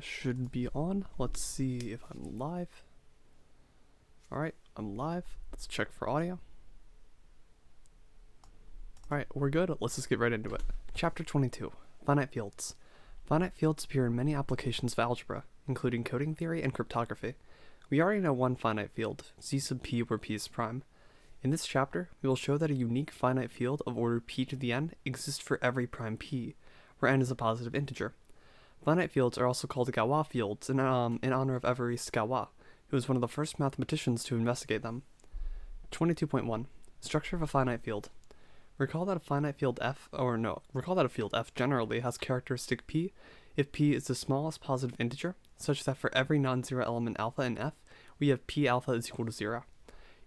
should be on. Let's see if I'm live. Alright, I'm live. Let's check for audio. Alright, we're good. Let's just get right into it. Chapter 22, Finite Fields. Finite fields appear in many applications of algebra, including coding theory and cryptography. We already know one finite field, z sub p, where p is prime. In this chapter, we will show that a unique finite field of order p to the n exists for every prime p, where n is a positive integer. Finite fields are also called Galois fields in honor of Évariste Galois, who was one of the first mathematicians to investigate them. 22.1. Structure of a finite field. Recall that a field f generally has characteristic p if p is the smallest positive integer, such that for every non-zero element alpha in f, we have p alpha is equal to 0.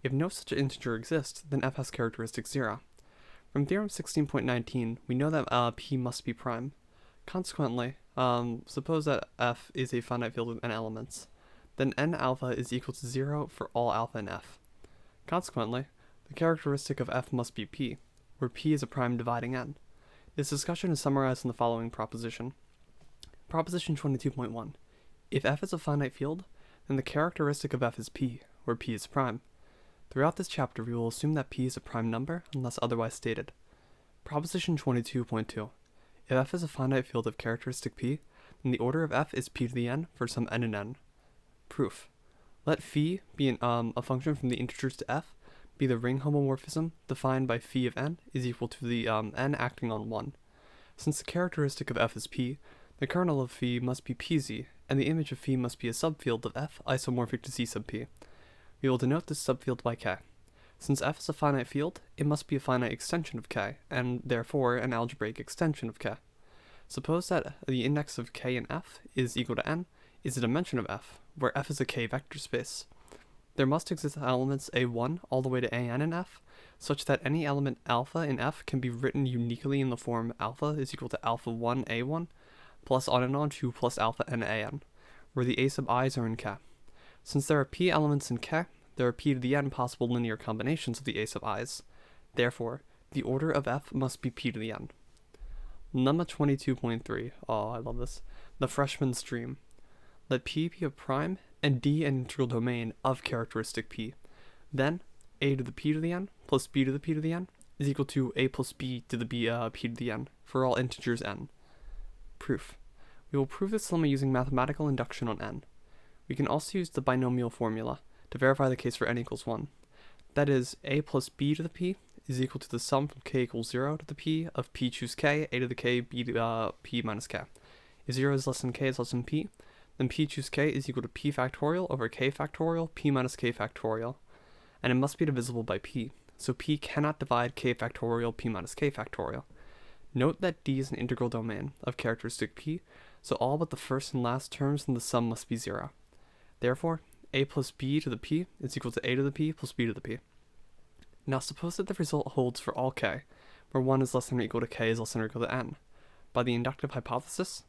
If no such integer exists, then f has characteristic 0. From theorem 16.19, we know that p must be prime. Consequently, suppose that f is a finite field with n elements. Then n alpha is equal to 0 for all alpha in f. Consequently, the characteristic of f must be p, where p is a prime dividing n. This discussion is summarized in the following proposition. Proposition 22.1. If f is a finite field, then the characteristic of f is p, where p is prime. Throughout this chapter, we will assume that p is a prime number unless otherwise stated. Proposition 22.2. If f is a finite field of characteristic p, then the order of f is p to the n for some n in n. Proof. Let phi be a function from the integers to f, be the ring homomorphism defined by phi of n is equal to the n acting on 1. Since the characteristic of f is p, the kernel of phi must be pz, and the image of phi must be a subfield of f isomorphic to z sub p. We will denote this subfield by k. Since f is a finite field, it must be a finite extension of k, and therefore an algebraic extension of k. Suppose that the index of k in f is equal to n is the dimension of f, where f is a k vector space. There must exist elements a1 all the way to an in f, such that any element alpha in f can be written uniquely in the form alpha is equal to alpha 1 a1 plus on and on 2 plus alpha n an, where the a sub i's are in k. Since there are p elements in k, there are p to the n possible linear combinations of the a sub i's. Therefore, the order of f must be p to the n. Lemma 22.3. Oh, I love this. The freshman's dream. Let p be a prime and d an integral domain of characteristic p. Then, a to the p to the n plus b to the p to the n is equal to a plus b to the p to the n for all integers n. Proof. We will prove this lemma using mathematical induction on n. We can also use the binomial formula to verify the case for n equals 1. That is, a plus b to the p is equal to the sum from k equals 0 to the p of p choose k, a to the k, b to p minus k. If 0 is less than k is less than p, then p choose k is equal to p factorial over k factorial, p minus k factorial. And it must be divisible by p, so p cannot divide k factorial, p minus k factorial. Note that d is an integral domain of characteristic p, so all but the first and last terms in the sum must be 0. Therefore, a plus b to the p is equal to a to the p plus b to the p. Now suppose that the result holds for all k, where 1 is less than or equal to k is less than or equal to n. By the inductive hypothesis,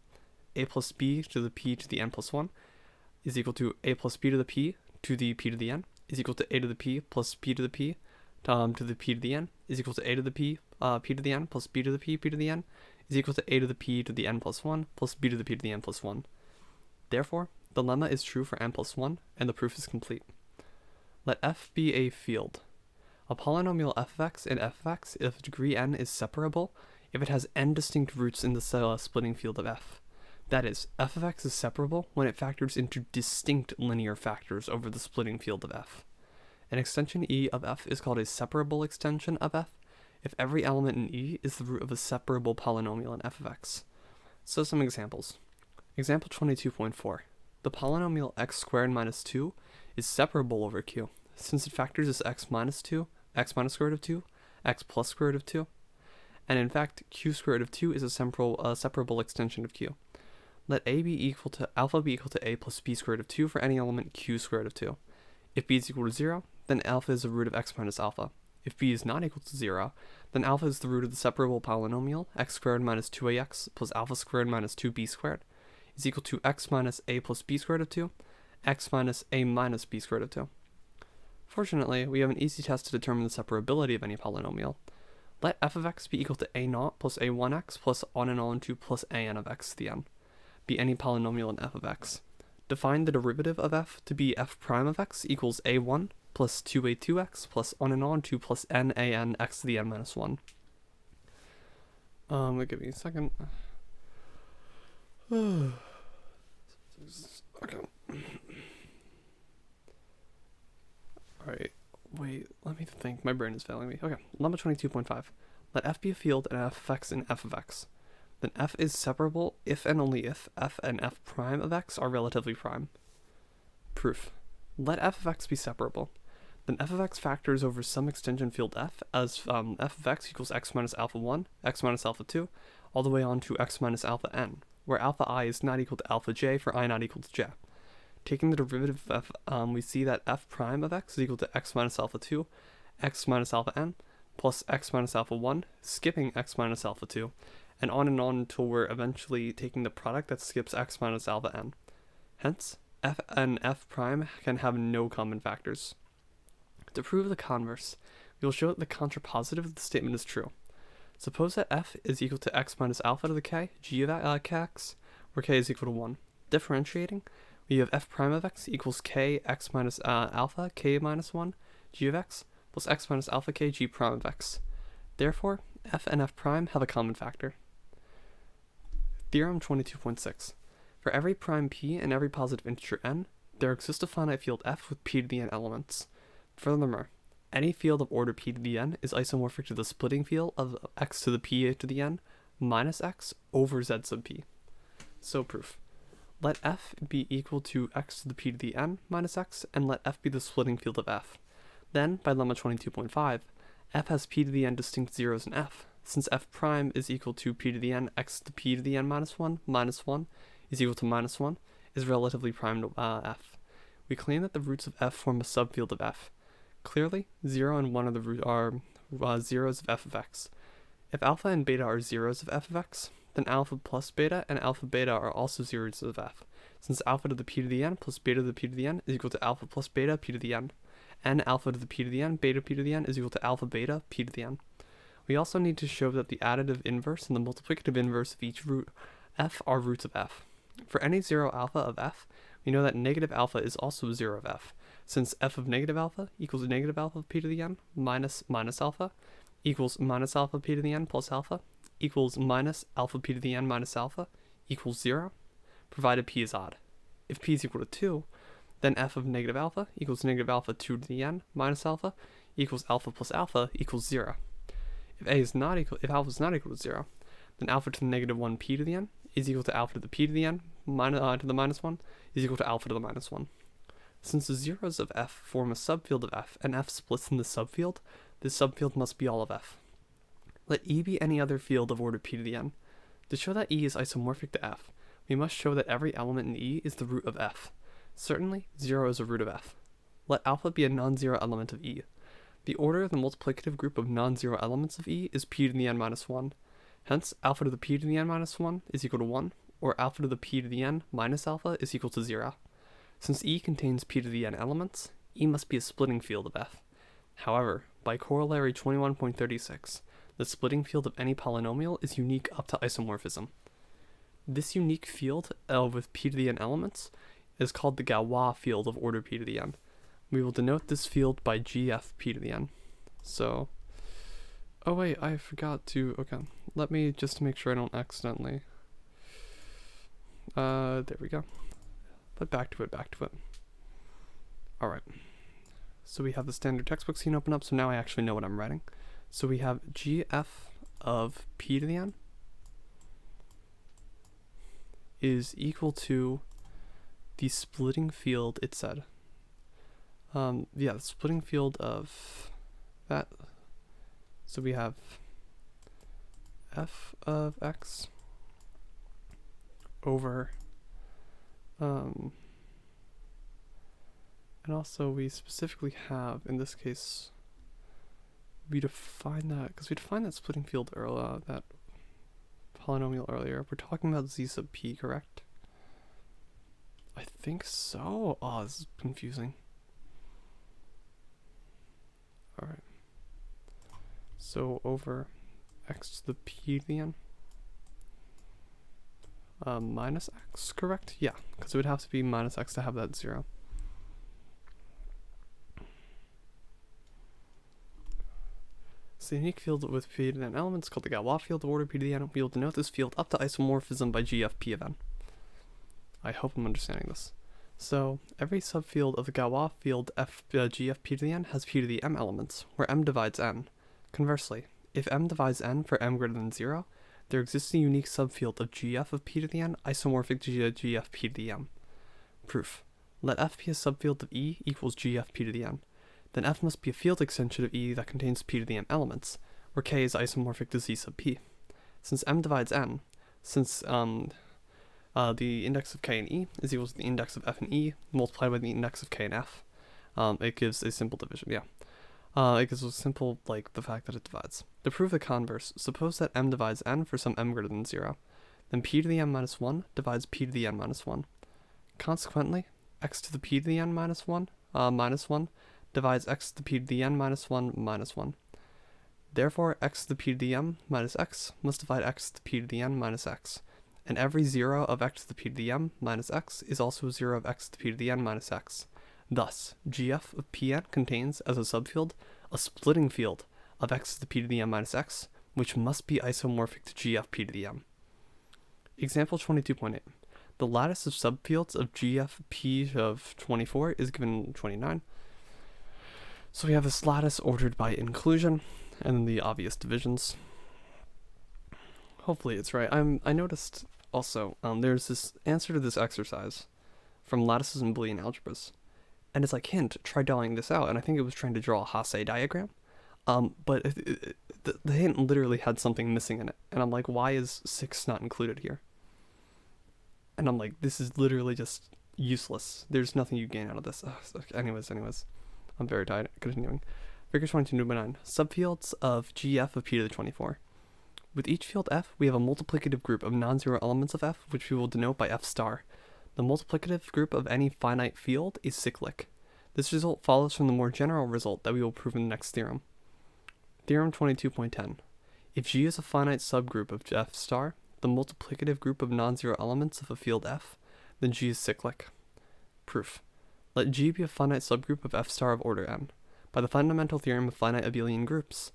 a plus b to the p to the n plus 1 is equal to a plus b to the p to the p to the n is equal to a to the p plus p to the p to the p to the n is equal to a to the p p to the n plus b to the p to the n is equal to a to the p to the n plus 1 plus b to the p to the n plus 1. Therefore, the lemma is true for n plus 1, and the proof is complete. Let f be a field. A polynomial f of x and f of x if degree n is separable if it has n distinct roots in the splitting field of f. That is, f of x is separable when it factors into distinct linear factors over the splitting field of f. An extension E of f is called a separable extension of f if every element in E is the root of a separable polynomial in f of x. So some examples. Example 22.4. The polynomial x squared minus 2 is separable over q, since it factors as x minus 2, x minus square root of 2, x plus square root of 2. And in fact, q square root of 2 is a separable extension of q. Let a be equal to alpha be equal to a plus b square root of 2 for any element q square root of 2. If b is equal to 0, then alpha is the root of x minus alpha. If b is not equal to 0, then alpha is the root of the separable polynomial x squared minus 2ax plus alpha squared minus 2b squared is equal to x minus a plus b squared of 2, x minus a minus b squared of 2. Fortunately, we have an easy test to determine the separability of any polynomial. Let f of x be equal to a0 plus a1x plus on and on 2 plus an of x to the n. be any polynomial in f of x. Define the derivative of f to be f prime of x equals a1 plus 2a2x plus on and on 2 plus n a n x to the n minus 1. Give me a second. Okay. Alright, wait, let me think. My brain is failing me. Okay, lemma 22.5. Let f be a field and f of x in f of x. Then f is separable if and only if f and f prime of x are relatively prime. Proof. Let f of x be separable. Then f of x factors over some extension field f as f of x equals x minus alpha 1, x minus alpha 2, all the way on to x minus alpha n, where alpha I is not equal to alpha j for I not equal to j. Taking the derivative of f, we see that f prime of x is equal to x minus alpha 2, x minus alpha n, plus x minus alpha 1, skipping x minus alpha 2, and on until we're eventually taking the product that skips x minus alpha n. Hence, f and f prime can have no common factors. To prove the converse, we will show that the contrapositive of the statement is true. Suppose that f is equal to x minus alpha to the k, g of x, where k is equal to 1. Differentiating, we have f prime of x equals k x minus alpha k minus 1, g of x, plus x minus alpha k g prime of x. Therefore, f and f prime have a common factor. Theorem 22.6. For every prime p and every positive integer n, there exists a finite field f with p to the n elements. Furthermore, any field of order p to the n is isomorphic to the splitting field of x to the p to the n minus x over z sub p. So proof. Let f be equal to x to the p to the n minus x, and let f be the splitting field of f. Then, by lemma 22.5, f has p to the n distinct zeros in f, since f prime is equal to p to the n x to p to the n minus 1 is equal to minus 1, is relatively prime to f. We claim that the roots of f form a subfield of f. Clearly, 0 and 1 of the root are zeros of f of x. If alpha and beta are zeros of f of x, then alpha plus beta and alpha beta are also zeros of f, since alpha to the p to the n plus beta to the p to the n is equal to alpha plus beta p to the n, and alpha to the p to the n beta p to the n is equal to alpha beta p to the n. We also need to show that the additive inverse and the multiplicative inverse of each root f are roots of f. For any 0 alpha of f, we know that negative alpha is also 0 of f, since f of negative alpha equals negative alpha p to the n minus alpha equals minus alpha p to the n plus alpha equals minus alpha p to the n minus alpha equals 0, provided p is odd. If p is equal to 2, then f of negative alpha equals negative alpha 2 to the n minus alpha equals alpha plus alpha equals 0. If alpha is not equal to 0, then alpha to the negative 1 p to the n is equal to alpha to the p to the n to the minus 1 is equal to alpha to the minus 1. Since the zeros of f form a subfield of f and f splits in the subfield, this subfield must be all of f. Let E be any other field of order p to the n. To show that E is isomorphic to f, we must show that every element in E is the root of f. Certainly, 0 is a root of f. Let alpha be a non-zero element of E. The order of the multiplicative group of non-zero elements of E is p to the n minus 1. Hence, alpha to the p to the n minus 1 is equal to 1, or alpha to the p to the n minus alpha is equal to 0. Since E contains p to the n elements, E must be a splitting field of f. However, by corollary 21.36, the splitting field of any polynomial is unique up to isomorphism. This unique field with p to the n elements is called the Galois field of order p to the n. We will denote this field by gf p to the n. So, oh wait, I forgot to, okay, let me just make sure I don't accidentally, there we go. But back to it. Alright, so we have the standard textbook scene open up, so now I actually know what I'm writing. So we have gf of p to the n is equal to the splitting field, it said. The splitting field of that. So we have f of x over, and also we specifically have, in this case, we define that, because we defined that splitting field earlier, that polynomial earlier. We're talking about z sub p, correct? I think so. Oh, this is confusing. Alright. So over x to the p to the n. minus x, correct? Yeah, because it would have to be minus x to have that 0. It's a unique field with p to the n elements called the Galois field of order p to the n. We will denote this field up to isomorphism by gf_p of n. I hope I'm understanding this. So every subfield of the Galois field gf_p to the n has p to the m elements, where m divides n. Conversely, if m divides n for m greater than 0, there exists a unique subfield of gf of p to the n isomorphic to gf_p to the m. Proof. Let f be a subfield of E equals gf_p to the n. Then f must be a field extension of E that contains p to the m elements, where k is isomorphic to z sub p. Since m divides n, since the index of k in E is equal to the index of f in E multiplied by the index of k in f, it gives a simple division, it gives a simple, the fact that it divides. To prove the converse, suppose that m divides n for some m greater than 0. Then p to the m minus 1 divides p to the n minus 1. Consequently, x to the p to the n minus 1 divides x to the p to the n minus 1 minus 1. Therefore, x to the p to the m minus x must divide x to the p to the n minus x. And every 0 of x to the p to the m minus x is also a 0 of x to the p to the n minus x. Thus, gf of pn contains, as a subfield, a splitting field of x to the p to the m minus x, which must be isomorphic to gf_p to the m. Example 22.8. The lattice of subfields of gf_p of 24 is given 29. So we have this lattice ordered by inclusion, and then the obvious divisions. Hopefully it's right. I noticed also, there's this answer to this exercise from lattices and Boolean algebras. And it's like, hint, try drawing this out. And I think it was trying to draw a Hasse diagram. But the hint literally had something missing in it. And I'm like, why is 6 not included here? And I'm like, this is literally just useless. There's nothing you gain out of this. Anyways. I'm very tired. Continuing. Figure 22.9. Subfields of gf of p to the 24. With each field f, we have a multiplicative group of non-zero elements of f, which we will denote by f star. The multiplicative group of any finite field is cyclic. This result follows from the more general result that we will prove in the next theorem. Theorem 22.10. If G is a finite subgroup of f star, the multiplicative group of non-zero elements of a field f, then G is cyclic. Proof. Let G be a finite subgroup of f star of order n. By the fundamental theorem of finite abelian groups,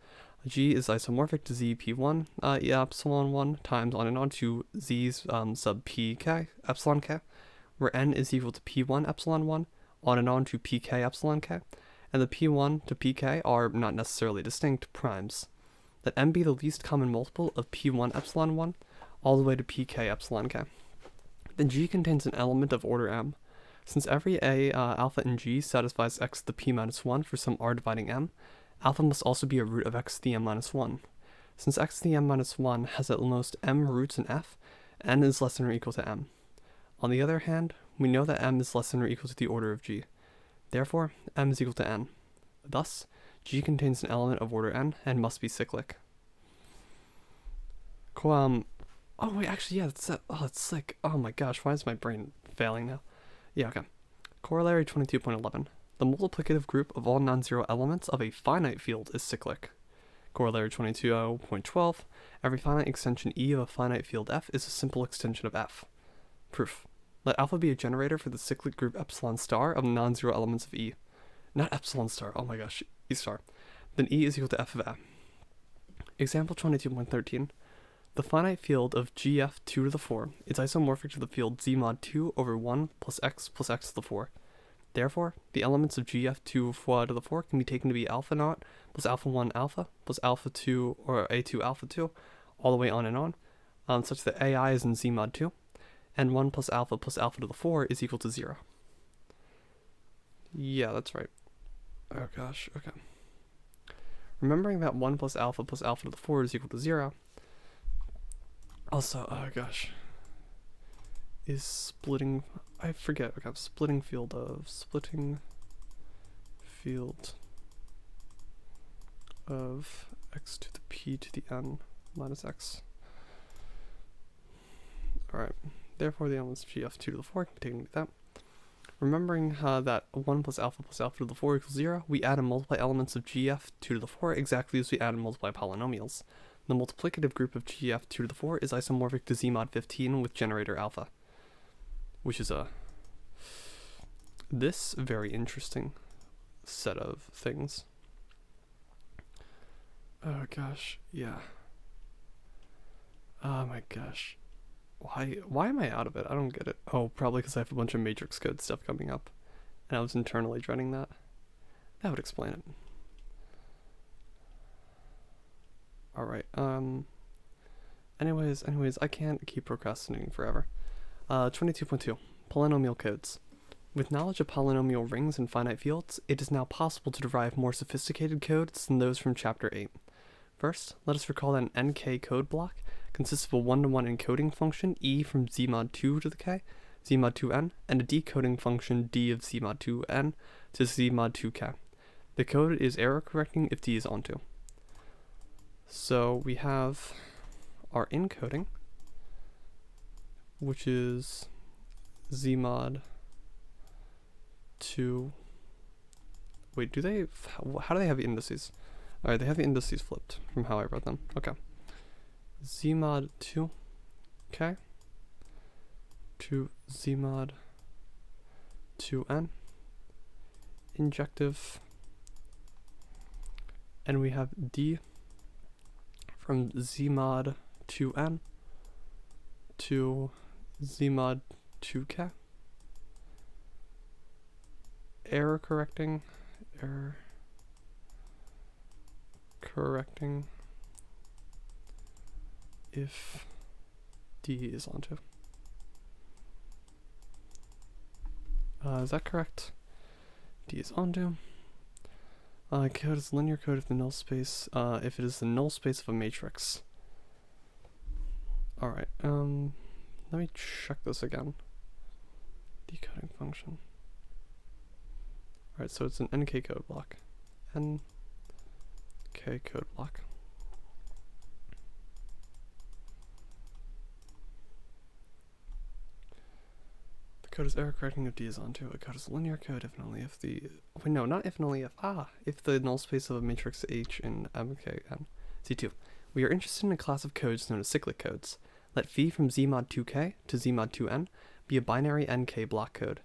G is isomorphic to z p1 epsilon 1 times on and on to z's sub pk epsilon k, where n is equal to p1 epsilon 1 on and on to pk epsilon k, and the p1 to pk are not necessarily distinct primes. Let m be the least common multiple of p1 epsilon 1 all the way to pk epsilon k. Then G contains an element of order m. Since every a alpha in G satisfies x to the p minus 1 for some r dividing m, alpha must also be a root of x to the m minus 1. Since x to the m minus 1 has at most m roots in f, n is less than or equal to m. On the other hand, we know that m is less than or equal to the order of G. Therefore, m is equal to n. Thus, G contains an element of order n and must be cyclic. Oh wait, actually, yeah, it's sick. Oh my gosh, why is my brain failing now? Yeah, okay. Corollary 22.11. The multiplicative group of all non-zero elements of a finite field is cyclic. Corollary 22.12. Every finite extension E of a finite field F is a simple extension of F. Proof. Let alpha be a generator for the cyclic group epsilon star of non-zero elements of E. Not epsilon star, oh my gosh, E star. Then E is equal to F of A. Example 22.13. The finite field of GF 2 to the 4 is isomorphic to the field Z mod 2 over 1 plus x to the 4. Therefore, the elements of GF 2 to the 4 can be taken to be alpha naught plus alpha 1 alpha plus alpha 2 or A2 alpha 2 all the way on and on, such that AI is in Z mod 2, and 1 plus alpha to the 4 is equal to 0. Yeah, that's right. Oh gosh, okay. Remembering that 1 plus alpha to the 4 is equal to 0, also, oh gosh, is splitting, I forget, okay, splitting field of x to the p to the n minus x. Alright, therefore the elements of GF 2 to the 4 can be taken like that. Remembering that 1 plus alpha to the 4 equals 0, we add and multiply elements of GF 2 to the 4 exactly as we add and multiply polynomials. The multiplicative group of GF2 to the 4 is isomorphic to Z mod 15 with generator alpha, which is this very interesting set of things. Oh gosh, yeah. Oh my gosh. Why am I out of it? I don't get it. Oh, probably because I have a bunch of matrix code stuff coming up, and I was internally dreading that. That would explain it. Alright, anyways, I can't keep procrastinating forever. 22.2, polynomial codes. With knowledge of polynomial rings and finite fields, it is now possible to derive more sophisticated codes than those from Chapter 8. First, let us recall that an NK code block consists of a one-to-one encoding function e from z mod 2 to the k, z mod 2n, and a decoding function d of z mod 2n to z mod 2k. The code is error correcting if d is onto. So we have our encoding, which is z mod 2. Wait, how do they have the indices? Alright, they have the indices flipped from how I wrote them. Okay. Z mod 2, okay, to Z mod 2n, injective, and we have D from Z mod 2n to Z mod 2k, error correcting if D is onto. Is that correct? D is onto. Code is linear code if the null space, if it is the null space of a matrix. Alright, let me check this again. Decoding function. Alright, so it's an NK code block. NK code block. Code is error correcting if D is onto. A code is linear code if and only if the not if and only if the null space of a matrix H in MKN. C2. We are interested in a class of codes known as cyclic codes. Let phi from Z mod 2k to Z mod 2n be a binary NK block code.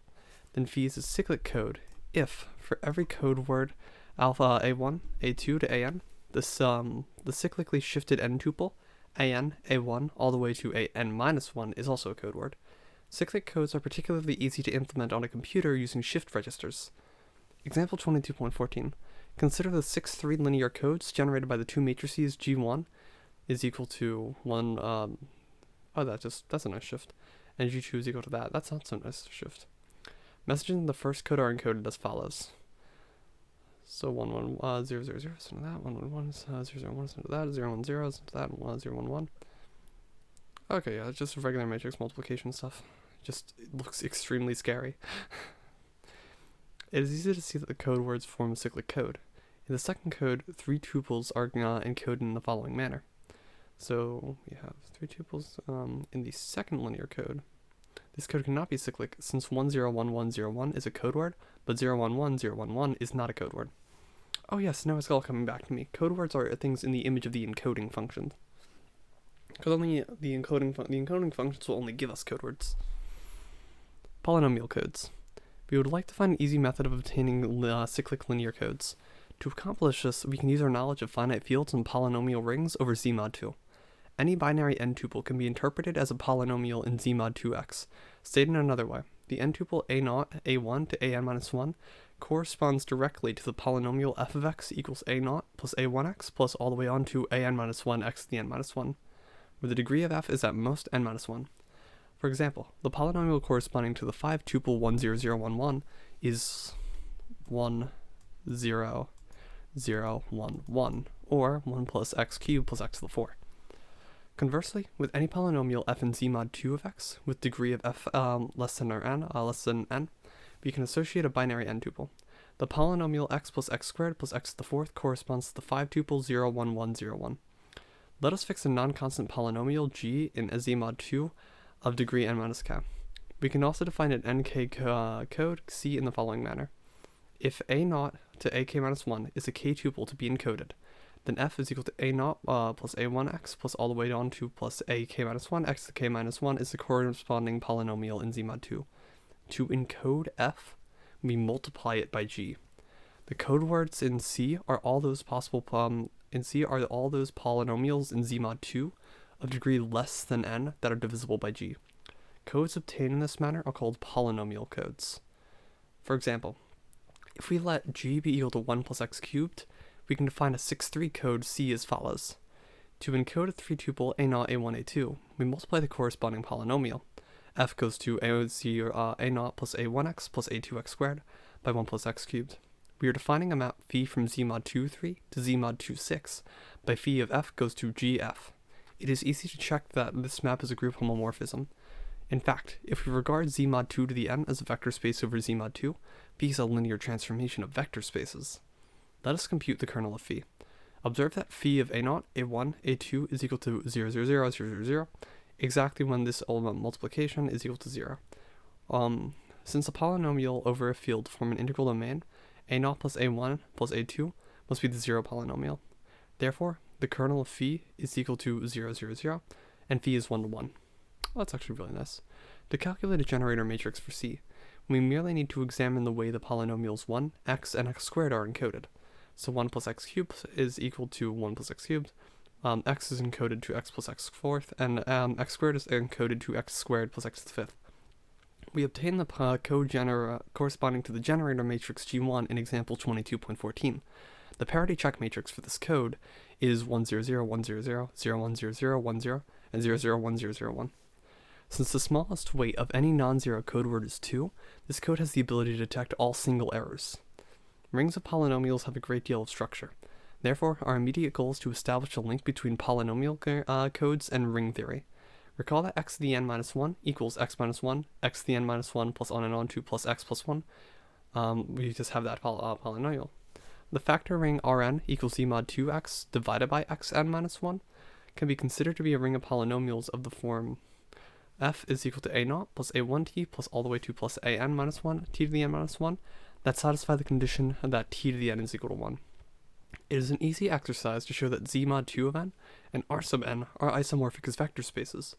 Then phi is a cyclic code if for every code word alpha A1, A2 to AN, the cyclically shifted n tuple AN, A1 all the way to AN-1 is also a code word. Cyclic codes are particularly easy to implement on a computer using shift registers. Example 22.14. Consider the 6-3 linear codes generated by the two matrices G1 is equal to 1, that's a nice shift, and G2 is equal to that. That's not so nice shift. Messages in the first code are encoded as follows. So 1 1 0 0 0 is into that, 1 1 1 is 0 0 1 is into that, 0 1 0 is into that, 1 0 1 1. Okay, yeah, it's just regular matrix multiplication stuff. Just it looks extremely scary. It is easy to see that the code words form a cyclic code. In the second code, 3 tuples are encoded in the following manner. So we have 3 tuples in the second linear code. This code cannot be cyclic since 101101 is a code word, but 011011 is not a code word. Oh yes, now it's all coming back to me. Code words are things in the image of the encoding function. Because only the encoding functions will only give us code words. Polynomial codes. We would like to find an easy method of obtaining cyclic linear codes. To accomplish this, we can use our knowledge of finite fields and polynomial rings over Z mod 2. Any binary n tuple can be interpreted as a polynomial in Z mod 2x. Stated another way, the n tuple a0, a1 to an-1 corresponds directly to the polynomial f of x equals a0 plus a1x plus all the way on to an-1 x to the n-1, where the degree of f is at most n-1. For example, the polynomial corresponding to the 5-tuple 10011 is 1 0 0 1 1, or 1 plus x cubed plus x to the 4. Conversely, with any polynomial f in Z mod 2 of x with degree of f less than or n, less than n, we can associate a binary n tuple. The polynomial x plus x squared plus x to the 4th corresponds to the 5-tuple 0 1 1 0 1. Let us fix a non-constant polynomial g in a Z mod 2 of degree n minus k. We can also define an nk code c in the following manner. If a0 to ak minus 1 is a k tuple to be encoded, then f is equal to a naught plus a1x plus all the way down to plus a k minus 1 x to the k minus 1 is the corresponding polynomial in Z mod 2. To encode f, we multiply it by g. The code words in C are all those polynomials in Z mod 2 of degree less than n that are divisible by g. Codes obtained in this manner are called polynomial codes. For example, if we let g be equal to 1 plus x cubed, we can define a 6-3 code C as follows. To encode a 3-tuple a0, a1, a2, we multiply the corresponding polynomial. F goes to a0 plus a1x plus a2x squared by 1 plus x cubed. We are defining a map phi from Z mod 2-3 to Z mod 2-6 by phi of f goes to gf. It is easy to check that this map is a group homomorphism. In fact, if we regard Z mod 2 to the n as a vector space over Z mod 2, phi is a linear transformation of vector spaces. Let us compute the kernel of phi. Observe that phi of a0, a1, a2 is equal to 0, 0, 0, 0, 0, 0, exactly when this element multiplication is equal to 0. Since a polynomial over a field form an integral domain, a0 plus a1 plus a2 must be the 0 polynomial. Therefore, the kernel of phi is equal to 0, 0, 0, and phi is 1 to 1. Well, that's actually really nice. To calculate a generator matrix for C, we merely need to examine the way the polynomials 1, x, and x squared are encoded. So 1 plus x cubed is equal to 1 plus x cubed, x is encoded to x plus x fourth, and x squared is encoded to x squared plus x to the fifth. We obtain the code corresponding to the generator matrix G1 in example 22.14. The parity check matrix for this code is 1, 0, 0, 1, 0, 0, 0, 1, 0, 0, 1, 0, and 0, 0, 1, 0, 0, 1. Since the smallest weight of any non-zero code word is 2, this code has the ability to detect all single errors. Rings of polynomials have a great deal of structure. Therefore, our immediate goal is to establish a link between polynomial codes and ring theory. Recall that x to the n minus 1 equals x minus 1, x to the n minus 1 plus on and on to plus x plus 1. We just have that polynomial. The factor ring Rn equals z mod 2x divided by xn minus 1 can be considered to be a ring of polynomials of the form f is equal to a0 plus a1t plus all the way to plus an minus 1 t to the n minus 1 that satisfy the condition that t to the n is equal to 1. It is an easy exercise to show that z mod 2 of n and r sub n are isomorphic as vector spaces.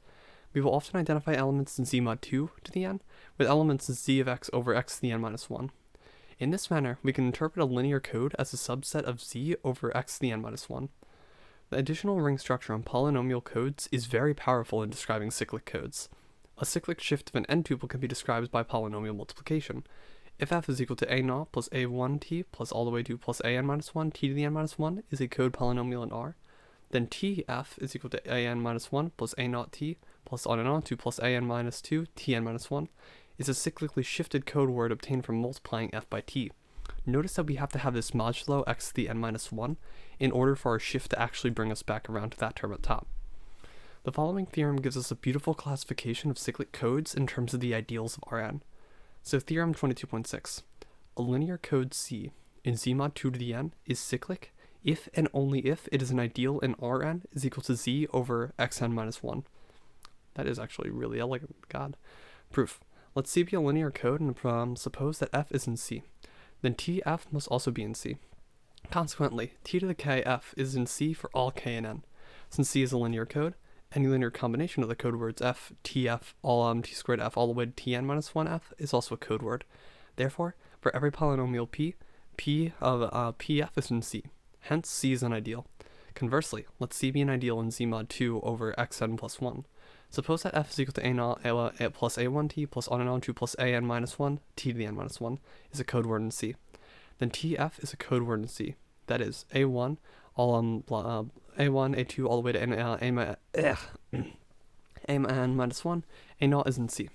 We will often identify elements in z mod 2 to the n with elements in z of x over x to the n minus 1. In this manner, we can interpret a linear code as a subset of z over x to the n minus 1. The additional ring structure on polynomial codes is very powerful in describing cyclic codes. A cyclic shift of an n-tuple can be described by polynomial multiplication. If f is equal to a0 plus a1t plus all the way to plus an minus 1 t to the n minus 1 is a code polynomial in R, then tf is equal to an minus 1 plus a0 t plus on and on to plus an minus 2 tn minus 1 is a cyclically shifted code word obtained from multiplying f by t. Notice that we have to have this modulo x to the n minus 1 in order for our shift to actually bring us back around to that term at top. The following theorem gives us a beautiful classification of cyclic codes in terms of the ideals of Rn. So theorem 22.6. A linear code C in Z mod 2 to the n is cyclic if and only if it is an ideal in Rn is equal to z over xn minus 1. That is actually really elegant, God. Proof. Let C be a linear code and suppose that f is in C. Then tf must also be in C. Consequently, t to the kf is in C for all k and n. Since C is a linear code, any linear combination of the code words f, tf, all t squared f all the way to tn minus 1 f is also a code word. Therefore, for every polynomial p of pf is in C. Hence, C is an ideal. Conversely, let C be an ideal in Z mod 2 over xn plus 1. Suppose that f is equal to a0 plus a1t plus on and on to plus an minus 1 t to the n minus 1 is a code word in C. Then tf is a code word in C. That is, a1, a1, a2 all the way to an minus 1, a0 is in C.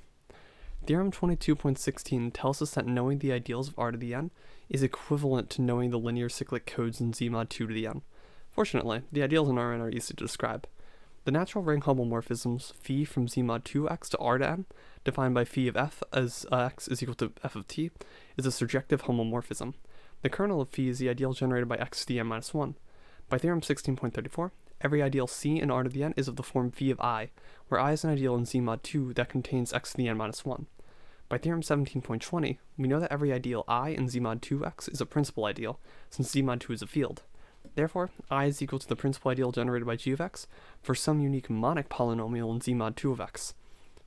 Theorem 22.16 tells us that knowing the ideals of R to the n is equivalent to knowing the linear cyclic codes in Z mod 2 to the n. Fortunately, the ideals in Rn are easy to describe. The natural ring homomorphisms phi from Z mod 2x to R to n, defined by phi of f as x is equal to f of t, is a surjective homomorphism. The kernel of phi is the ideal generated by x to the n minus 1. By theorem 16.34, every ideal C in R to the n is of the form phi of I, where I is an ideal in Z mod 2 that contains x to the n minus 1. By theorem 17.20, we know that every ideal I in Z mod 2x is a principal ideal, since Z mod 2 is a field. Therefore, I is equal to the principal ideal generated by g of x for some unique monic polynomial in z mod 2 of x.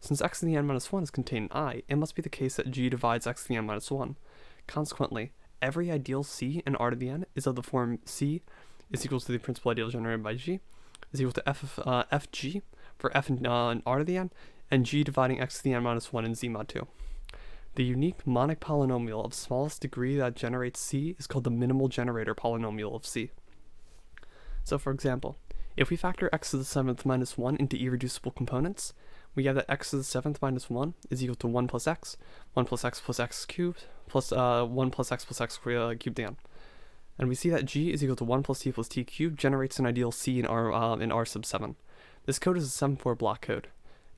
Since x to the n minus 1 is contained in I, it must be the case that g divides x to the n minus 1. Consequently, every ideal c in r to the n is of the form c is equal to the principal ideal generated by g is equal to fg for f in r to the n, and g dividing x to the n minus 1 in z mod 2. The unique monic polynomial of smallest degree that generates c is called the minimal generator polynomial of c. So for example, if we factor x to the 7th minus 1 into irreducible components, we get that x to the 7th minus 1 is equal to 1 plus x plus x cubed, plus 1 plus x cubed again. And we see that g is equal to 1 plus t cubed generates an ideal c in r sub 7. This code is a 7-4 block code.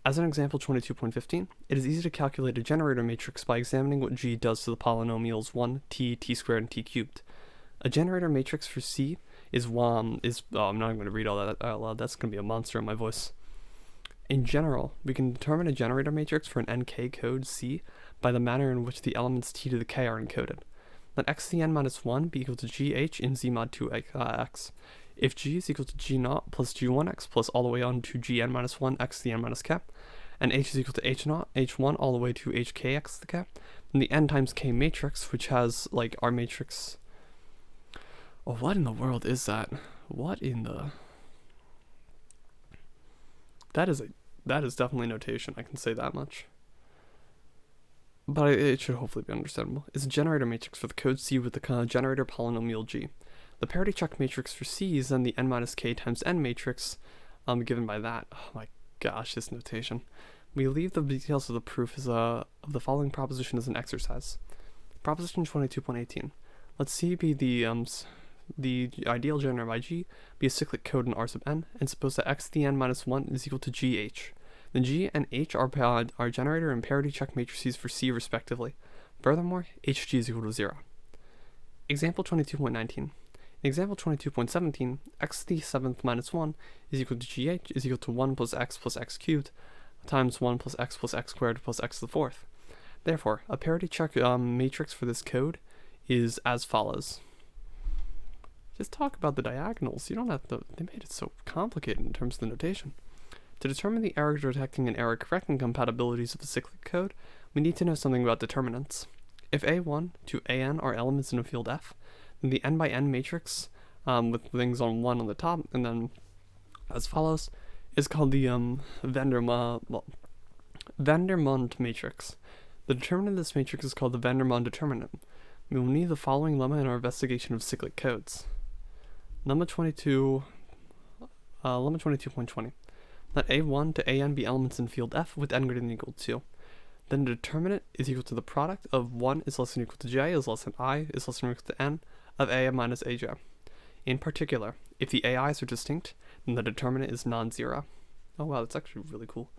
As in example 22.15, it is easy to calculate a generator matrix by examining what g does to the polynomials 1, t squared, and t cubed. A generator matrix for c is I'm not going to read all that out loud, that's going to be a monster in my voice. In general, we can determine a generator matrix for an nk code c by the manner in which the elements t to the k are encoded. Let x to the n minus 1 be equal to gh in z mod 2 x. If g is equal to g0 plus g1x plus all the way on to gn minus 1 x to the n minus k, and h is equal to h0, h1 all the way to hkx to the k, then the n times k matrix, which has like our matrix. Oh, what in the world is that? What in the? That is definitely notation, I can say that much. But it should hopefully be understandable. It's a generator matrix for the code C with the generator polynomial G. The parity check matrix for C is then the n minus k times n matrix given by that. Oh my gosh, this notation. We leave the details of the proof as of the following proposition as an exercise. Proposition 22.18. Let C be the ideal generated by G be a cyclic code in R sub n, and suppose that x to the n minus 1 is equal to gh. Then G and H are generator and parity check matrices for C respectively. Furthermore, Hg is equal to 0. Example 22.19. In example 22.17, x to the 7th minus 1 is equal to gh is equal to 1 plus x cubed times 1 plus x squared plus x to the 4th. Therefore, a parity check matrix for this code is as follows. Just talk about the diagonals. You don't have to. They made it so complicated in terms of the notation. To determine the error detecting and error correcting compatibilities of a cyclic code, we need to know something about determinants. If A1 to AN are elements in a field F, then the n by n matrix with things on 1 on the top and then as follows is called the Vandermonde matrix. The determinant of this matrix is called the Vandermonde determinant. We will need the following lemma in our investigation of cyclic codes. Lemma 22.20. Let A1 to AN be elements in field F with n greater than or equal to 2. Then the determinant is equal to the product of 1 is less than or equal to j is less than I is less than or equal to n of A minus aj. In particular, if the AIs are distinct, then the determinant is non-zero. Oh wow, that's actually really cool.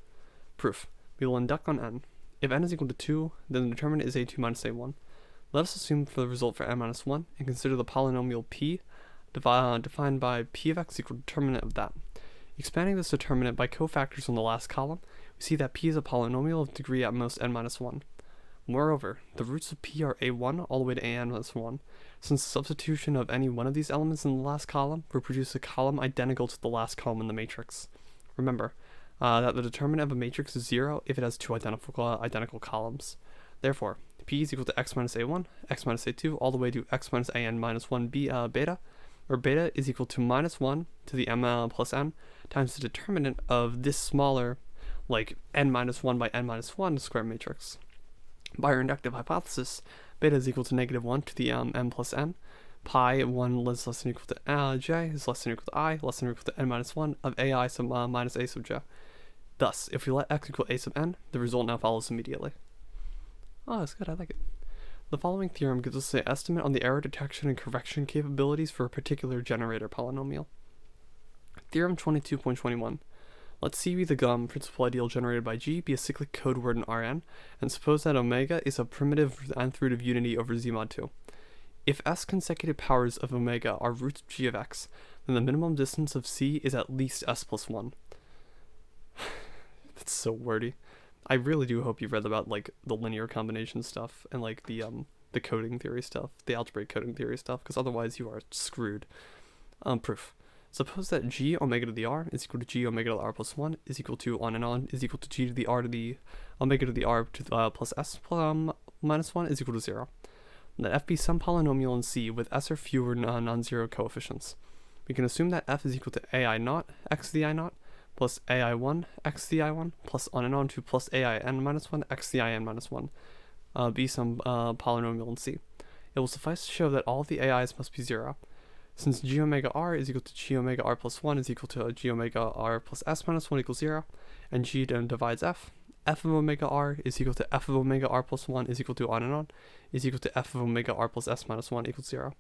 Proof. We will induct on n. If n is equal to 2, then the determinant is a2 minus a1. Let us assume for the result for n minus 1 and consider the polynomial p defined by p of x equal to determinant of that. Expanding this determinant by cofactors on the last column, we see that p is a polynomial of degree at most n minus 1. Moreover, the roots of p are a1 all the way to an minus 1, since the substitution of any one of these elements in the last column will produce a column identical to the last column in the matrix. Remember that the determinant of a matrix is 0 if it has two identical columns. Therefore, p is equal to x minus a1, x minus a2, all the way to x minus an minus 1 beta, where beta is equal to minus 1 to the m plus n times the determinant of this smaller, like n minus 1 by n minus 1 square matrix. By our inductive hypothesis, beta is equal to negative 1 to the m plus n, pi 1 is less than or equal to j is less than or equal to I, less than or equal to n minus 1 of ai sub minus a sub j. Thus, if we let x equal a sub n, the result now follows immediately. Oh, that's good, I like it. The following theorem gives us the estimate on the error detection and correction capabilities for a particular generator polynomial. Theorem 22.21. Let C be the principal ideal generated by G be a cyclic code word in Rn, and suppose that omega is a primitive nth root of unity over Z mod 2. If S consecutive powers of omega are roots of G of x, then the minimum distance of C is at least S plus 1. That's so wordy. I really do hope you've read about like the linear combination stuff and like the coding theory stuff, the algebraic coding theory stuff, because otherwise you are screwed. Proof. Suppose that g omega to the r is equal to g omega to the r plus 1 is equal to on and on is equal to g to the r to the omega to the r to plus s minus 1 is equal to 0. Let f be some polynomial in C with s or fewer non-zero coefficients. We can assume that f is equal to ai naught x to the I naught plus ai1 x to the I1 plus on and on to plus ain minus 1 x to the in minus 1 be some polynomial in C. It will suffice to show that all of the ai's must be 0. Since g omega r is equal to g omega r plus 1 is equal to g omega r plus s minus 1 equals 0, and g then divides f of omega r is equal to f of omega r plus 1 is equal to on and on is equal to f of omega r plus s minus 1 equals 0.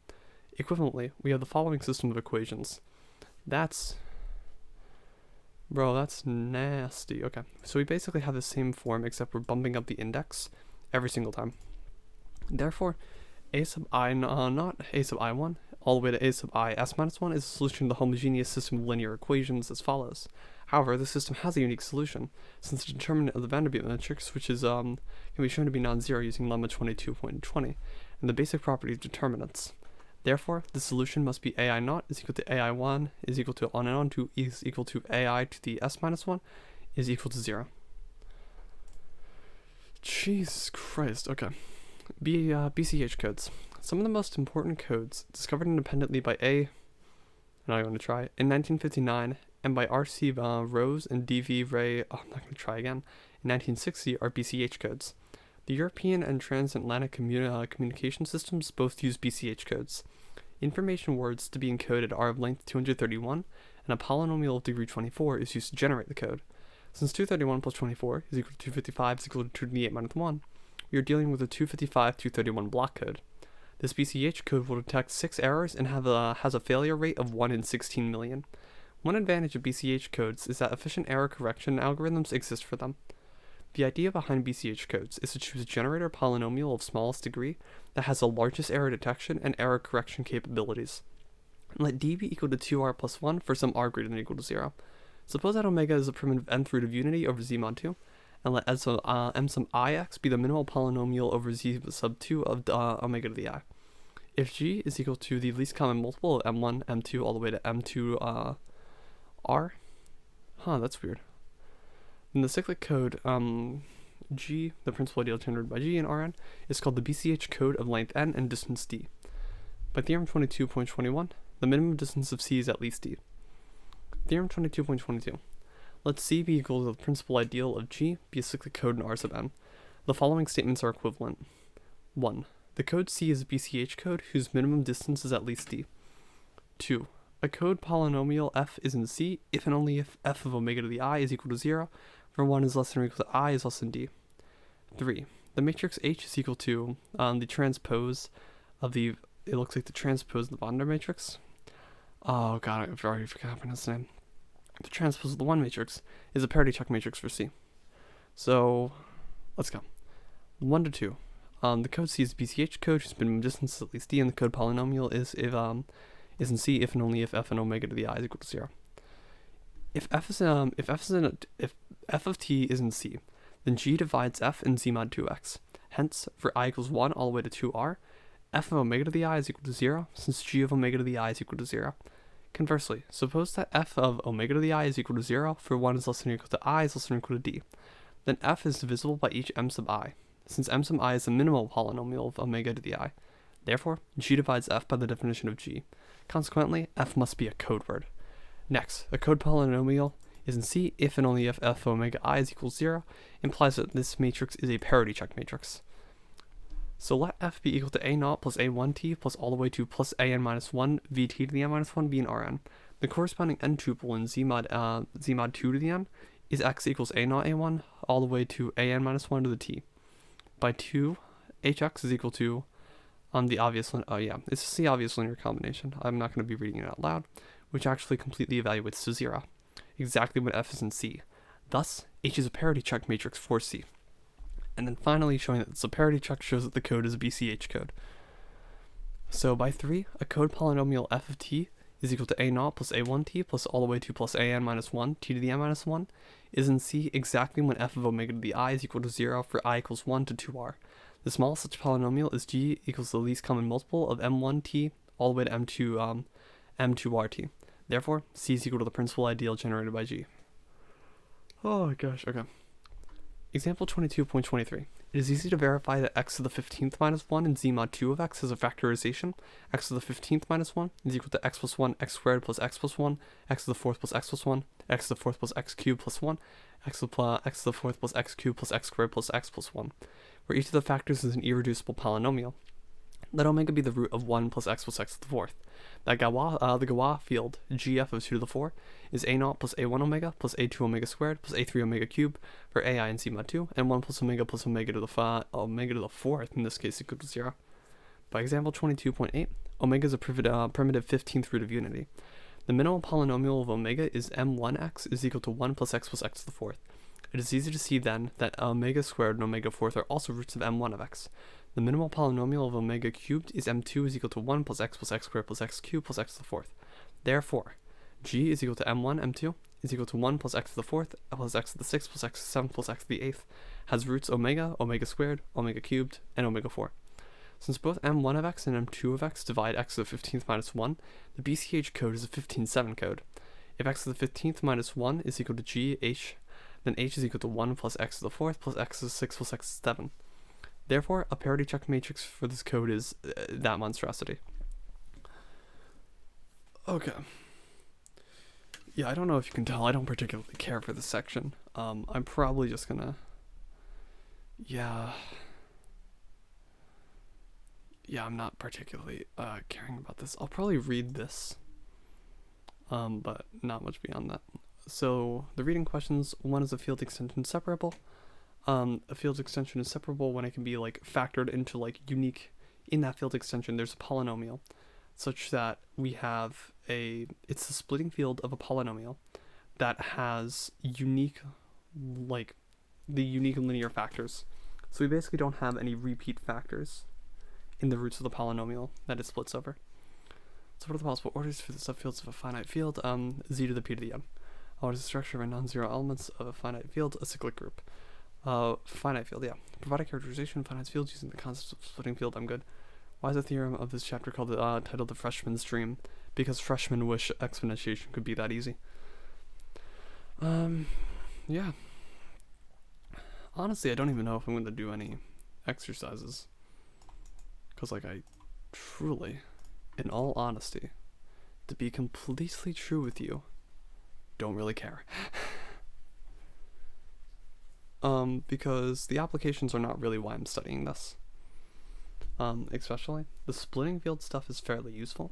Equivalently, we have the following system of equations. That's nasty. Okay, so we basically have the same form except we're bumping up the index every single time. Therefore, a sub I naught, a sub I1, all the way to a sub I s minus 1 is a solution to the homogeneous system of linear equations as follows. However, the system has a unique solution, since the determinant of the Vanderbilt matrix, which is can be shown to be non-zero using lemma 22.20, and the basic property of determinants. Therefore, the solution must be ai naught is equal to ai1 is equal to on and on to is equal to ai to the s minus 1 is equal to 0. Jesus Christ, okay. BCH codes. Some of the most important codes discovered independently by I'm not going to try, in 1959, and by R.C. Rose and D.V. Ray, I'm not going to try again, in 1960 are BCH codes. The European and transatlantic communication systems both use BCH codes. Information words to be encoded are of length 231, and a polynomial of degree 24 is used to generate the code. Since 231 plus 24 is equal to 255 is equal to 2 to the 8 minus 1, we are dealing with a 255-231 block code. This BCH code will detect 6 errors and has a failure rate of 1 in 16 million. One advantage of BCH codes is that efficient error correction algorithms exist for them. The idea behind BCH codes is to choose a generator polynomial of smallest degree that has the largest error detection and error correction capabilities. Let d be equal to 2r plus 1 for some r greater than or equal to 0. Suppose that omega is a primitive nth root of unity over z mod 2, and let m sub ix be the minimal polynomial over z sub 2 of omega to the I. If g is equal to the least common multiple of m1, m2, all the way to m2 r, that's weird. In the cyclic code, G, the principal ideal generated by G and Rn, is called the BCH code of length n and distance d. By theorem 22.21, the minimum distance of C is at least d. Theorem 22.22. Let C be equal to the principal ideal of G be a cyclic code in R sub n. The following statements are equivalent. 1. The code C is a BCH code whose minimum distance is at least d. 2. A code polynomial f is in C if and only if f of omega to the I is equal to 0, for 1 is less than or equal to I is less than d. 3. The matrix H is equal to the transpose of the, it looks like the transpose of the Bonder matrix. Oh god, I've already forgotten his name. The transpose of the 1 matrix is a parity check matrix for C. So, let's go. 1 to 2. The code C is a BCH code whose minimum distance is at least d, and the code polynomial is in C if and only if f and omega to the I is equal to 0. If f of t is in C, then g divides f in z mod 2x. Hence, for I equals 1 all the way to 2r, f of omega to the I is equal to 0, since g of omega to the I is equal to 0. Conversely, suppose that f of omega to the I is equal to 0, for 1 is less than or equal to I is less than or equal to d. Then f is divisible by each m sub I, since m sub I is the minimal polynomial of omega to the I. Therefore, g divides f by the definition of g. Consequently, f must be a code word. Next, a code polynomial is in C if and only if f omega I is equal to 0, implies that this matrix is a parity check matrix. So let f be equal to a naught plus a1t plus all the way to plus an minus 1 vt to the n minus 1 be an Rn. The corresponding n tuple in z mod 2 to the n is x equals a naught a1 all the way to an minus 1 to the t. By 2, hx is equal to the obvious, it's just the obvious linear combination. I'm not going to be reading it out loud, which actually completely evaluates to 0, exactly when f is in C. Thus, H is a parity check matrix for C. And then finally, showing that it's a parity check shows that the code is a BCH code. So by 3, a code polynomial f of t is equal to a naught plus a1t plus all the way to plus an minus 1 t to the n minus 1 is in C exactly when f of omega to the I is equal to 0 for I equals 1 to 2r. The smallest such polynomial is g equals the least common multiple of m1t all the way to m2rt. Therefore, C is equal to the principal ideal generated by G. Oh gosh, okay. Example 22.23. It is easy to verify that x to the 15th minus 1 and z mod 2 of x is a factorization. X to the 15th minus 1 is equal to x plus 1, x squared plus x plus 1, x to the 4th plus x plus 1, x to the 4th plus x cubed plus 1, x to the 4th plus x cubed plus x squared plus x plus 1, where each of the factors is an irreducible polynomial. Let omega be the root of 1 plus x to the 4th. The Galois field, gf of 2 to the 4, is a0 plus a1 omega plus a2 omega squared plus a3 omega cubed for ai and z mod 2, and 1 plus omega to the 4th, in this case equal to 0. By example 22.8, omega is a primitive 15th root of unity. The minimal polynomial of omega is m1x is equal to 1 plus x to the 4th. It is easy to see then that omega squared and omega 4th are also roots of m1 of x. The minimal polynomial of omega cubed is m2 is equal to 1 plus x squared plus x cubed plus x to the 4th. Therefore, g is equal to m1, m2 is equal to 1 plus x to the 4th plus x to the 6th plus x to the 7th plus x to the 8th has roots omega, omega squared, omega cubed, and omega 4. Since both m1 of x and m2 of x divide x to the 15th minus 1, the BCH code is a 15-7 code. If x to the 15th minus 1 is equal to g, h, then h is equal to 1 plus x to the 4th plus x to the 6th plus x to the 7th. Therefore, a parity check matrix for this code is that monstrosity. Okay. Yeah, I don't know if you can tell, I don't particularly care for this section. I'm probably just gonna... Yeah, I'm not particularly caring about this. I'll probably read this, but not much beyond that. So, the reading questions, one is a field extension separable. A field extension is separable when it can be like factored into like unique, in that field extension there's a polynomial such that we have it's the splitting field of a polynomial that has unique, like the unique linear factors. So we basically don't have any repeat factors in the roots of the polynomial that it splits over. So what are the possible orders for the subfields of a finite field? Z to the p to the n. What is the structure of a non-zero elements of a finite field? A cyclic group. Finite field, yeah. Provide a characterization of finite fields using the concept of splitting field. I'm good. Why is the theorem of this chapter called titled The Freshman's Dream? Because freshmen wish exponentiation could be that easy. Yeah. Honestly, I don't even know if I'm going to do any exercises. Because, like, I truly, in all honesty, to be completely true with you, don't really care. Because the applications are not really why I'm studying this. Especially the splitting field stuff is fairly useful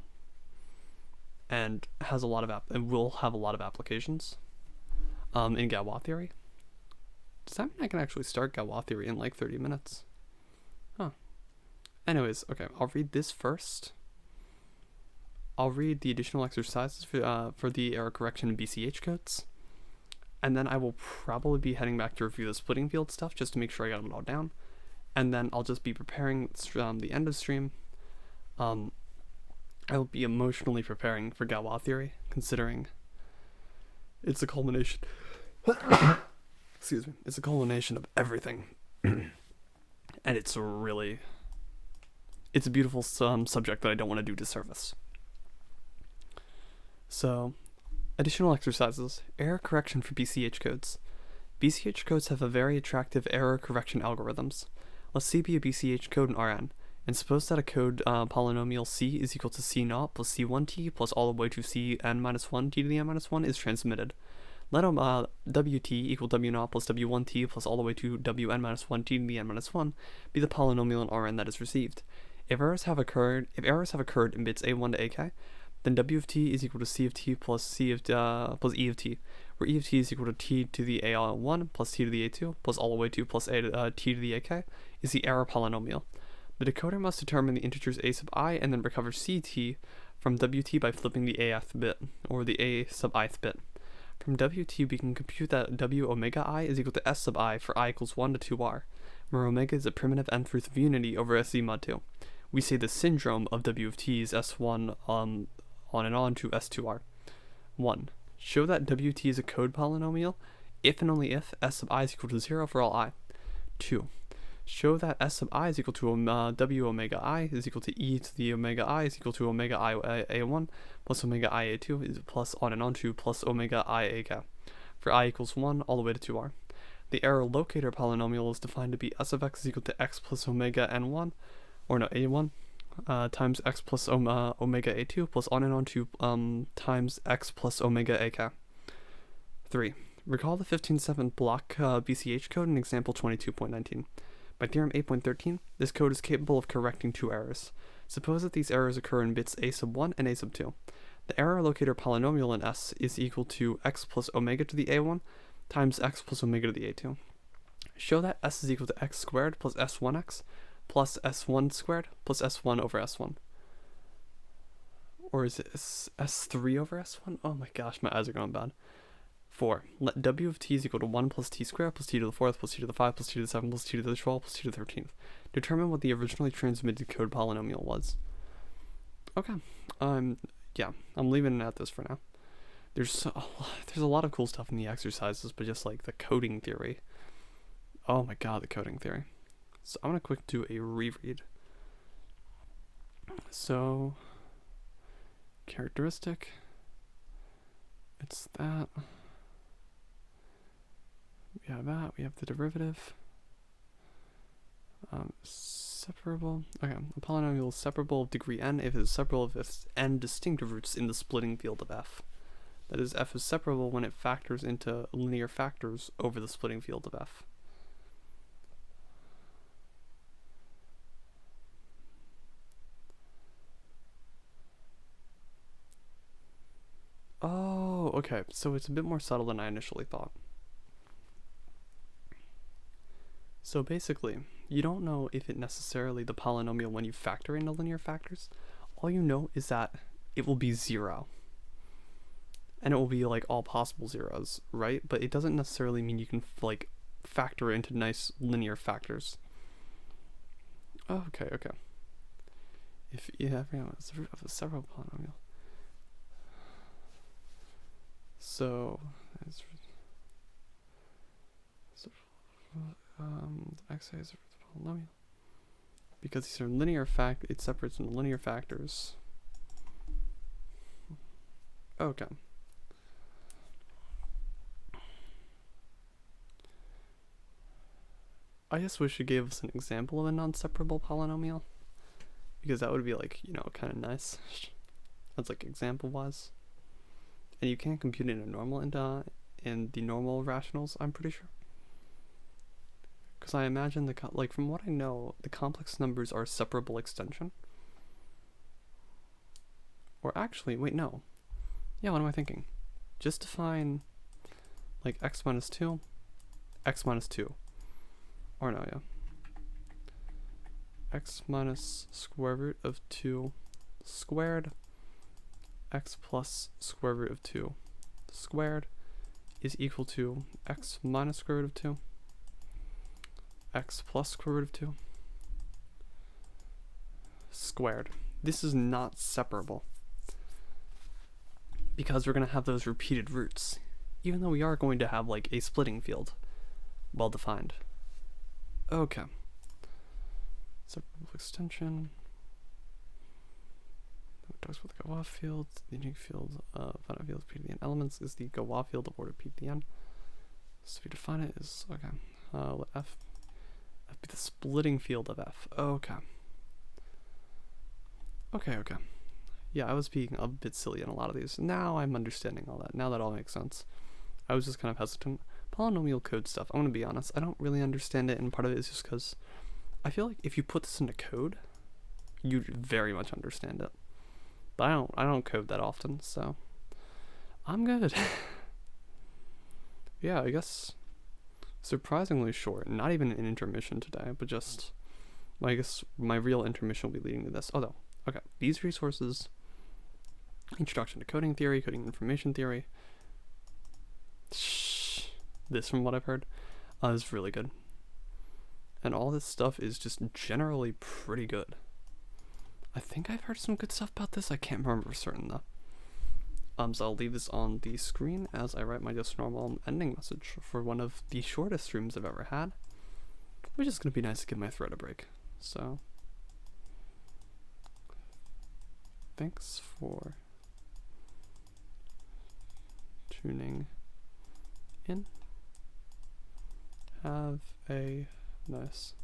and has a lot of and will have a lot of applications in Galois theory. Does that mean I can actually start Galois theory in like 30 minutes? Huh. Anyways, okay, I'll read this first. I'll read the additional exercises for the error correction and BCH codes. And then I will probably be heading back to review the splitting field stuff just to make sure I got them all down. And then I'll just be preparing the end of stream. I will be emotionally preparing for Galois theory, considering it's a culmination. Excuse me. It's a culmination of everything. And it's a beautiful subject that I don't want to do disservice. So... additional exercises. Error correction for BCH codes. BCH codes have a very attractive error correction algorithms. Let C be a BCH code in Rn, and suppose that a code polynomial C is equal to C0 plus C1t plus all the way to Cn minus 1 t to the n minus 1 is transmitted. Let Wt equal W0 plus W1t plus all the way to Wn minus 1 t to the n minus 1 be the polynomial in Rn that is received. If errors have occurred in bits A1 to AK, then W of t is equal to C of t plus E of t, where E of t is equal to t to the A1 plus t to the A2 plus all the way to plus t to the AK is the error polynomial. The decoder must determine the integers a sub I and then recover ct from Wt by flipping the ath bit, or the a sub ith bit. From Wt we can compute that W omega I is equal to S sub I for I equals 1 to 2r, where omega is a primitive nth root of unity over S mod 2. We say the syndrome of W of t is S1 on and on to S2R. 1. Show that Wt is a code polynomial if and only if S sub I is equal to 0 for all I. 2. Show that S sub I is equal to W omega I is equal to E to the omega I is equal to omega I A1 plus omega I A2 is plus on and on to plus omega I A cap for I equals 1 all the way to 2R. The error locator polynomial is defined to be S of x is equal to x plus omega n1, or no, a1, times x plus omega a2 plus on and on to times x plus omega a cap. 3. Recall the 15.7 block BCH code in example 22.19. By theorem 8.13, this code is capable of correcting two errors. Suppose that these errors occur in bits a sub 1 and a sub 2. The error locator polynomial in S is equal to x plus omega to the a1 times x plus omega to the a2. Show that S is equal to x squared plus s1x plus s1 squared plus s1 over s1. Or is it s3 over s1? Oh my gosh, my eyes are going bad. 4. Let w of t is equal to 1 plus t squared plus t to the 4th plus t to the 5 plus t to the 7 plus t to the 12 plus t to the 13th. Determine what the originally transmitted code polynomial was. Okay. Yeah, I'm leaving it at this for now. There's a lot of cool stuff in the exercises, but just like the coding theory. Oh my god, the coding theory. So I'm gonna quick do a reread. So characteristic. It's that. We have that. We have the derivative. Separable. Okay, a polynomial is separable of degree n if it is separable of its n distinct roots in the splitting field of f. That is, f is separable when it factors into linear factors over the splitting field of f. Oh, okay, so it's a bit more subtle than I initially thought. So basically, you don't know if it necessarily the polynomial when you factor into linear factors. All you know is that it will be 0. And it will be like all possible zeros, right? But it doesn't necessarily mean you can like factor into nice linear factors. Oh, okay. If you have it's root of a several polynomial. So xi is a polynomial. Because these are linear it separates into linear factors. Okay. I just wish it gave us an example of a non-separable polynomial, because that would be like, kind of nice. That's like example-wise. And you can't compute it in a normal in the normal rationals, I'm pretty sure. Because I imagine from what I know, the complex numbers are a separable extension. Or actually, wait, no. Yeah, what am I thinking? Just define like x minus 2, x minus 2. Or no, yeah. X minus square root of 2 squared, x plus square root of 2 squared is equal to x minus square root of 2, x plus square root of 2 squared. This is not separable because we're going to have those repeated roots, even though we are going to have like a splitting field well defined. Okay. Separable extension. It talks about the Galois field. The unique field of finite fields p to the n elements is the Galois field of order p to the n. So we define it as okay. Let f be the splitting field of f. Okay. Yeah, I was being a bit silly in a lot of these. Now I'm understanding all that. Now that all makes sense. I was just kind of hesitant. Polynomial code stuff, I'm going to be honest, I don't really understand it, and part of it is just because I feel like if you put this into code, you'd very much understand it. But I don't code that often, so I'm good. Yeah, I guess surprisingly short. Not even an intermission today, but just, I guess my real intermission will be leading to this. Although, okay, these resources, Introduction to Coding Theory, Coding Information Theory, this from what I've heard is really good, and all this stuff is just generally pretty good. I think I've heard some good stuff about this. I can't remember for certain though. So I'll leave this on the screen as I write my just normal ending message for one of the shortest streams I've ever had. which is going to be nice to give my throat a break. So, thanks for tuning in. Have a nice